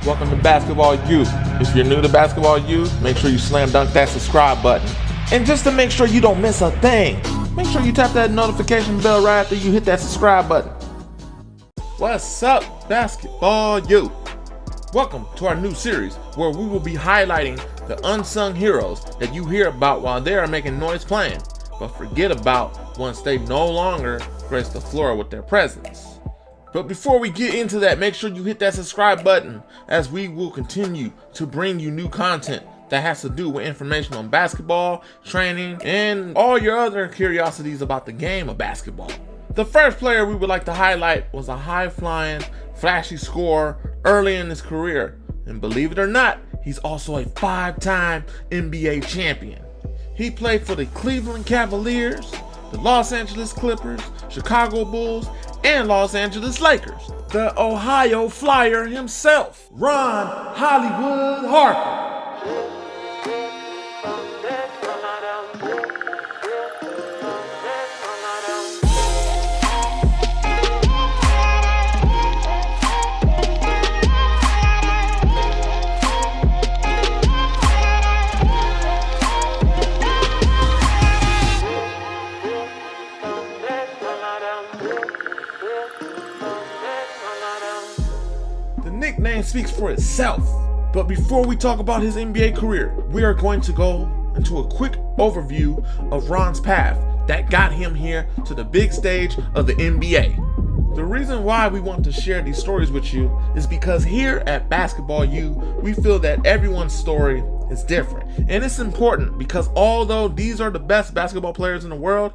Welcome to Basketball U. If you're new to Basketball U, make sure you slam dunk that subscribe button. And just to make sure you don't miss a thing, make sure you tap that notification bell right after you hit that subscribe button. What's up, Basketball U? Welcome to our new series where we will be highlighting the unsung heroes that you hear about while they are making noise playing, but forget about once they no longer grace the floor with their presence. But before we get into that, make sure you hit that subscribe button, as we will continue to bring you new content that has to do with information on basketball, training, and all your other curiosities about the game of basketball. The first player we would like to highlight was a high-flying, flashy scorer early in his career. And believe it or not, he's also a 5-time NBA champion. He played for the Cleveland Cavaliers, the Los Angeles Clippers, Chicago Bulls, and Los Angeles Lakers. The Ohio Flyer himself, Ron Hollywood Harper. The nickname speaks for itself, but before we talk about his NBA career, we are going to go into a quick overview of Ron's path that got him here to the big stage of the NBA. The reason why we want to share these stories with you is because here at Basketball U, we feel that everyone's story is different. And it's important because although these are the best basketball players in the world,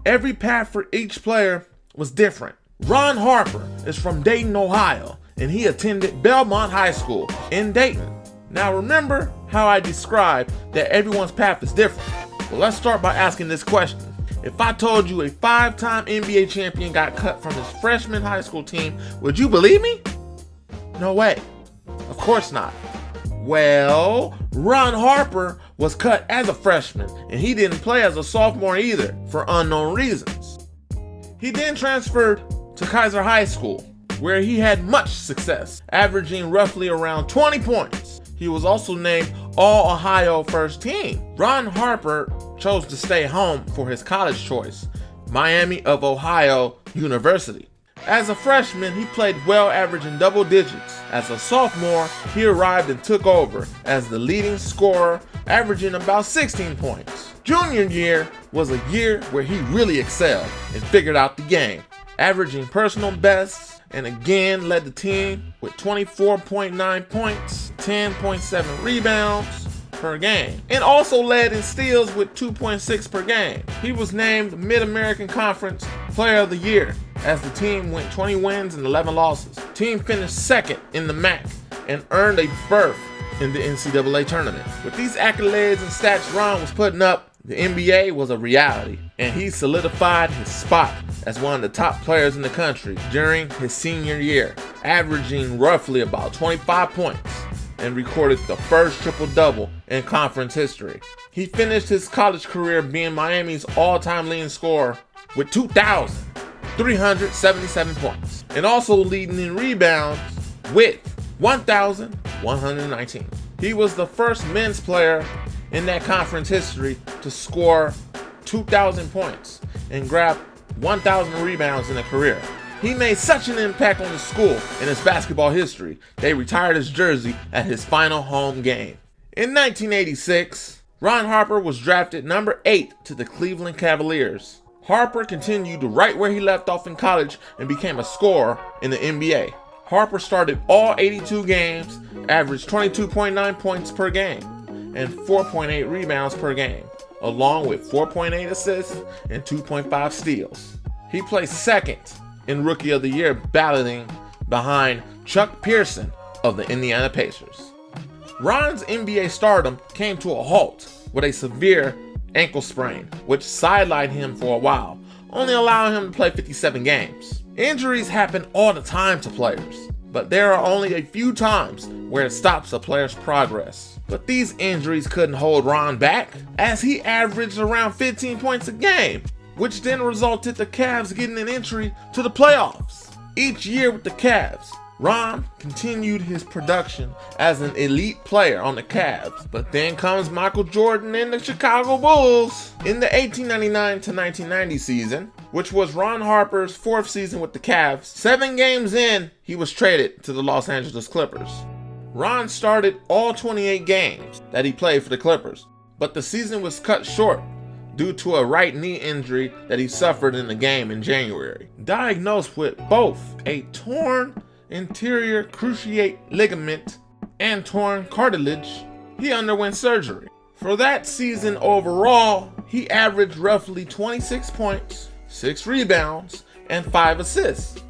every path for each player was different. Ron Harper is from Dayton, Ohio, and he attended Belmont High School in Dayton. Now remember how I described that everyone's path is different? Well, let's start by asking this question. If I told you a 5-time NBA champion got cut from his freshman high school team, would you believe me? No way. Of course not. Well, Ron Harper was cut as a freshman, and he didn't play as a sophomore either, for unknown reasons. He then transferred to Kaiser High School, where he had much success, averaging roughly around 20 points. He was also named All-Ohio First Team. Ron Harper chose to stay home for his college choice, Miami of Ohio University. As a freshman, he played well, averaging double digits. As a sophomore, he arrived and took over as the leading scorer, averaging about 16 points. Junior year was a year where he really excelled and figured out the game, averaging personal bests, and again led the team with 24.9 points, 10.7 rebounds per game, and also led in steals with 2.6 per game. He was named Mid-American Conference Player of the Year as the team went 20 wins and 11 losses. Team finished second in the MAC and earned a berth in the NCAA tournament. With these accolades and stats Ron was putting up, the NBA was a reality, and he solidified his spot as one of the top players in the country during his senior year, averaging roughly about 25 points and recorded the first triple-double in conference history. He finished his college career being Miami's all-time leading scorer with 2,377 points, and also leading in rebounds with 1,119. He was the first men's player in that conference history to score 2,000 points and grab 1,000 rebounds in a career. He made such an impact on the school and his basketball history, they retired his jersey at his final home game. In 1986, Ron Harper was drafted number 8 to the Cleveland Cavaliers. Harper continued right where he left off in college and became a scorer in the NBA. Harper started all 82 games, averaged 22.9 points per game, and 4.8 rebounds per game, along with 4.8 assists and 2.5 steals. He placed second in Rookie of the Year, balloting behind Chuck Pearson of the Indiana Pacers. Ron's NBA stardom came to a halt with a severe ankle sprain, which sidelined him for a while, only allowing him to play 57 games. Injuries happen all the time to players, but there are only a few times where it stops a player's progress. But these injuries couldn't hold Ron back, as he averaged around 15 points a game, which then resulted the Cavs getting an entry to the playoffs. Each year with the Cavs, Ron continued his production as an elite player on the Cavs, but then comes Michael Jordan and the Chicago Bulls. In the 1899 to 1990 season, which was Ron Harper's fourth season with the Cavs, 7 games in, he was traded to the Los Angeles Clippers. Ron started all 28 games that he played for the Clippers, but the season was cut short due to a right knee injury that he suffered in the game in January. Diagnosed with both a torn anterior cruciate ligament and torn cartilage, he underwent surgery. For that season overall, he averaged roughly 26 points, 6 rebounds, and 5 assists.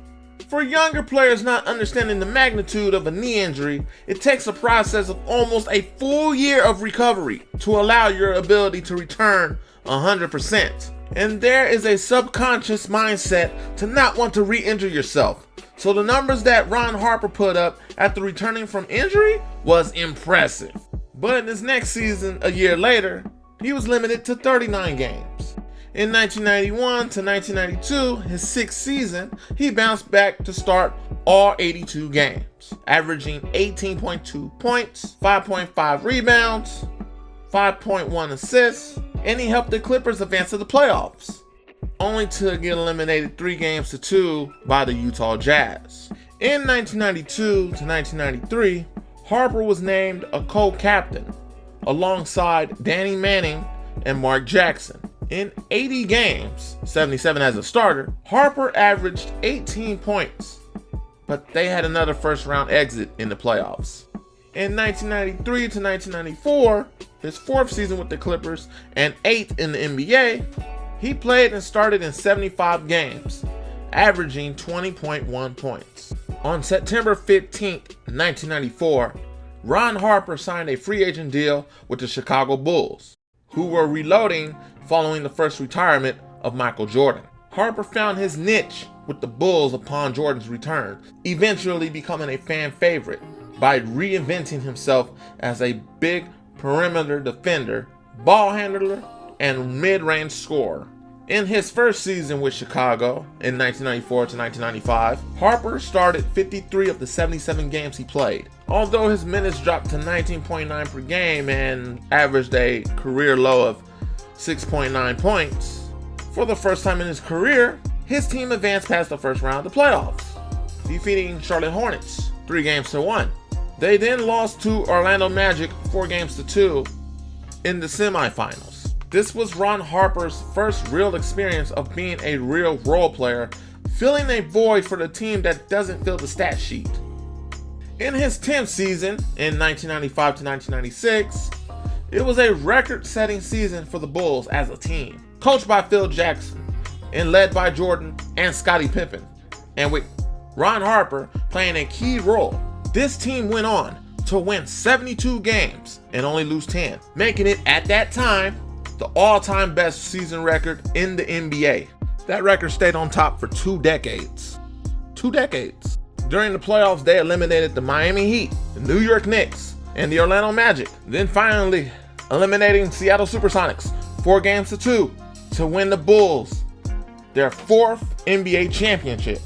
For younger players not understanding the magnitude of a knee injury, it takes a process of almost a full year of recovery to allow your ability to return 100%. And there is a subconscious mindset to not want to re-injure yourself. So the numbers that Ron Harper put up after returning from injury was impressive. But in his next season, a year later, he was limited to 39 games. In 1991 to 1992, his 6th season, he bounced back to start all 82 games, averaging 18.2 points, 5.5 rebounds, 5.1 assists, and he helped the Clippers advance to the playoffs, only to get eliminated 3-2 by the Utah Jazz. In 1992 to 1993, Harper was named a co-captain alongside Danny Manning and Mark Jackson. In 80 games, 77 as a starter, Harper averaged 18 points, but they had another first-round exit in the playoffs. In 1993 to 1994, his 4th season with the Clippers and 8th in the NBA, he played and started in 75 games, averaging 20.1 points. On September 15, 1994, Ron Harper signed a free agent deal with the Chicago Bulls, who were reloading following the first retirement of Michael Jordan. Harper found his niche with the Bulls upon Jordan's return, eventually becoming a fan favorite by reinventing himself as a big perimeter defender, ball handler, and mid-range scorer. In his first season with Chicago in 1994 to 1995, Harper started 53 of the 77 games he played. Although his minutes dropped to 19.9 per game and averaged a career low of 6.9 points, for the first time in his career, his team advanced past the first round of the playoffs, defeating Charlotte Hornets 3-1. They then lost to Orlando Magic 4-2 in the semifinals. This was Ron Harper's first real experience of being a real role player, filling a void for the team that doesn't fill the stat sheet. In his 10th season, in 1995 to 1996, it was a record-setting season for the Bulls as a team, coached by Phil Jackson and led by Jordan and Scottie Pippen, and with Ron Harper playing a key role. This team went on to win 72 games and only lose 10, making it, at that time, the all-time best season record in the NBA. That record stayed on top for 2 decades. 2 decades. During the playoffs, they eliminated the Miami Heat, the New York Knicks, and the Orlando Magic, then finally eliminating Seattle Supersonics 4-2 to win the Bulls their 4th NBA championship.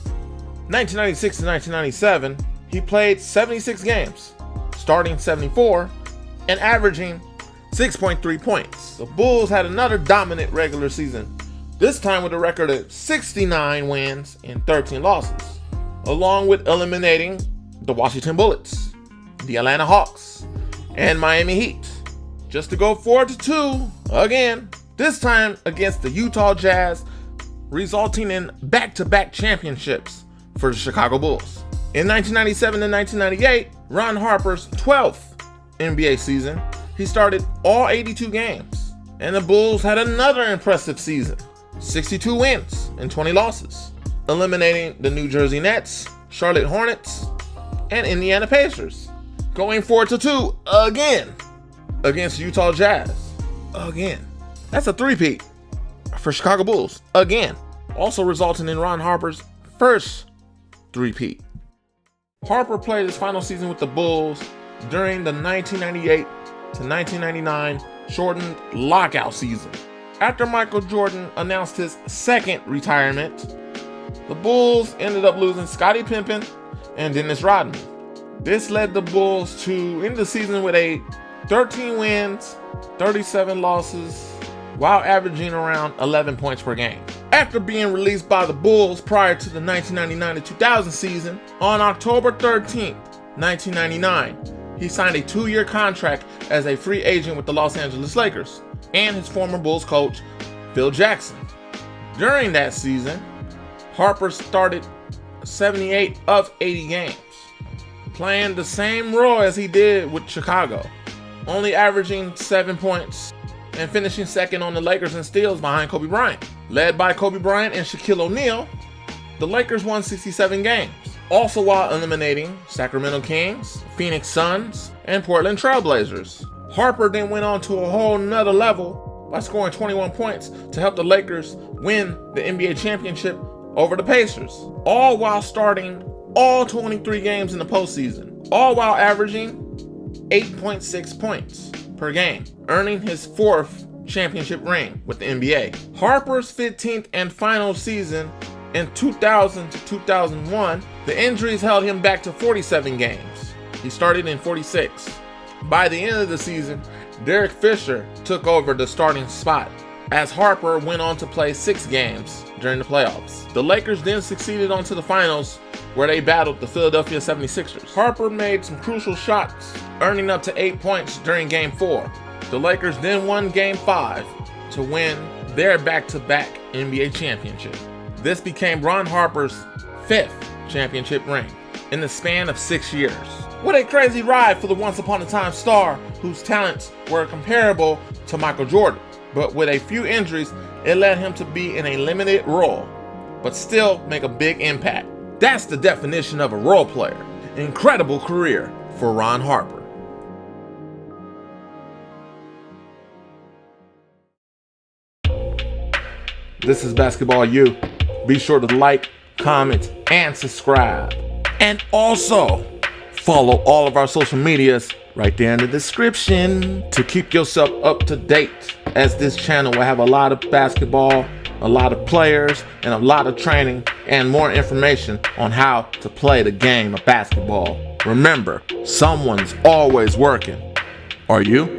1996 to 1997, he played 76 games, starting 74 and averaging 6.3 points. The Bulls had another dominant regular season, this time with a record of 69 wins and 13 losses, along with eliminating the Washington Bullets, the Atlanta Hawks, and Miami Heat, just to go 4-2 again, this time against the Utah Jazz, resulting in back-to-back championships for the Chicago Bulls. In 1997 and 1998, Ron Harper's 12th NBA season, he started all 82 games, and the Bulls had another impressive season, 62 wins and 20 losses, eliminating the New Jersey Nets, Charlotte Hornets, and Indiana Pacers, going 4-2 again against Utah Jazz. Again. That's a three-peat for Chicago Bulls, again, also resulting in Ron Harper's first three-peat. Harper played his final season with the Bulls during the 1998 to 1999 shortened lockout season. After Michael Jordan announced his second retirement, the Bulls ended up losing Scottie Pippen and Dennis Rodman. This led the Bulls to end the season with a 13 wins, 37 losses, while averaging around 11 points per game. After being released by the Bulls prior to the 1999-2000 season, on October 13th, 1999, he signed a 2-year contract as a free agent with the Los Angeles Lakers and his former Bulls coach, Phil Jackson. During that season, Harper started 78 of 80 games, playing the same role as he did with Chicago, only averaging 7 points and finishing second on the Lakers in steals behind Kobe Bryant. Led by Kobe Bryant and Shaquille O'Neal, the Lakers won 67 games, also while eliminating Sacramento Kings, Phoenix Suns, and Portland Trail Blazers. Harper then went on to a whole nother level by scoring 21 points to help the Lakers win the NBA Championship over the Pacers, all while starting all 23 games in the postseason, all while averaging 8.6 points per game, earning his 4th championship ring with the NBA. Harper's 15th and final season in 2000 to 2001, the injuries held him back to 47 games. He started in 46. By the end of the season, Derek Fisher took over the starting spot, as Harper went on to play 6 games during the playoffs. The Lakers then succeeded onto the finals, where they battled the Philadelphia 76ers. Harper made some crucial shots, earning up to 8 points during Game 4. The Lakers then won Game 5 to win their back-to-back NBA championship. This became Ron Harper's 5th championship ring in the span of 6 years. What a crazy ride for the once-upon-a-time star whose talents were comparable to Michael Jordan. But with a few injuries, it led him to be in a limited role, but still make a big impact. That's the definition of a role player. Incredible career for Ron Harper. This is Basketball U. Be sure to like, comment, and subscribe. And also, follow all of our social medias right there in the description to keep yourself up to date, as this channel will have a lot of basketball, a lot of players, and a lot of training and more information on how to play the game of basketball. Remember, someone's always working. Are you?